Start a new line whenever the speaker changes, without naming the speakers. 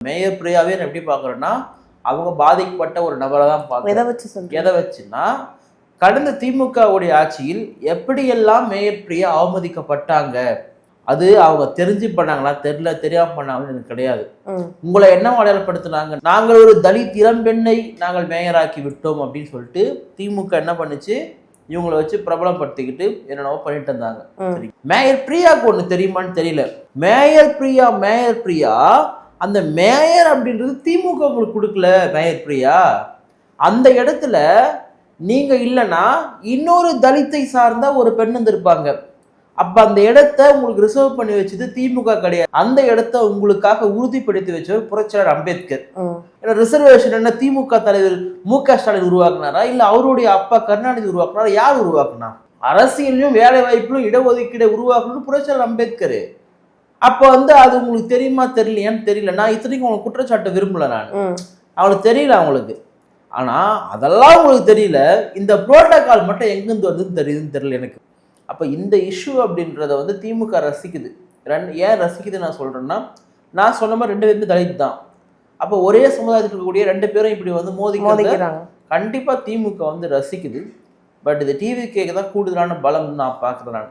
Mayor பிரியாவே நான் எப்படி பார்க்குறேன்னா, அவங்க பாதிக்கப்பட்ட ஒரு நபரை தான் பார்க்குறேன். எதை வச்சுன்னா, கடந்த திமுகவுடைய ஆட்சியில் எப்படியெல்லாம் மேயர் பிரியா அவமதிக்கப்பட்டாங்க, அது அவங்க தெரிஞ்சு பண்ணாங்களா தெரியாம பண்ணாங்கன்னு எனக்கு கிடையாது. உங்களை என்ன அடையாளப்படுத்தினாங்க, நாங்கள் ஒரு தலித் இளம்பெண்ணை நாங்கள் மேயராக்கி விட்டோம் அப்படின்னு சொல்லிட்டு திமுக என்ன பண்ணுச்சு, இவங்களை வச்சு பிரபலப்படுத்திக்கிட்டு என்னென்னவோ பண்ணிட்டு இருந்தாங்க. சரி, மேயர் பிரியாவுக்கு ஒன்று தெரியுமான்னு தெரியல. மேயர் பிரியா அந்த மேயர் அப்படின்றது திமுக உங்களுக்கு கொடுக்கல. மேயர் பிரியா அந்த இடத்துல நீங்க இல்லைன்னா இன்னொரு தலித்தை சார்ந்த ஒரு பெண் இருந்திருப்பாங்க. அப்ப அந்த இடத்த உங்களுக்கு ரிசர்வ் பண்ணி வச்சது திமுக கிடையாது. அந்த இடத்த உங்களுக்காக உறுதிப்படுத்தி வச்சவர் புரட்சியாளர் அம்பேத்கர். ரிசர்வேஷன் என்ன திமுக தலைவர் மு.க. ஸ்டாலின் உருவாக்குனாரா, இல்ல அவருடைய அப்பா கருணாநிதி உருவாக்குனாரா? யார் உருவாக்குனா? அரசியலையும் வேலை வாய்ப்பிலும் இடஒதுக்கீடை உருவாக்கணும் புரட்சியாளர் அம்பேத்கர். அப்போ அது உங்களுக்கு தெரியுமா தெரியலையான்னு தெரியல. நான் இத்தனைக்கும் உங்களுக்கு குற்றச்சாட்டை விரும்பல. நான் அவங்களுக்கு தெரியல அவங்களுக்கு. ஆனா அதெல்லாம் உங்களுக்கு தெரியல, இந்த புரோட்டோகால் மட்டும் எங்கிருந்து வருதுன்னு தெரியுதுன்னு தெரியல எனக்கு. அப்ப இந்த இஷ்யூ அப்படின்றத திமுக ரசிக்குது. ஏன் ரசிக்குது நான் சொல்றேன்னா, நான் சொன்ன மாதிரி 2 பேருமே தலித் தான். அப்போ ஒரே சமுதாயத்தில் இருக்கக்கூடிய 2 பேரும் இப்படி மோதிக்கிறாங்க. கண்டிப்பா திமுக ரசிக்குது. பட் இது டிவி கேக்கு தான் கூடுதலான பலம் நான் பார்க்குறேன்.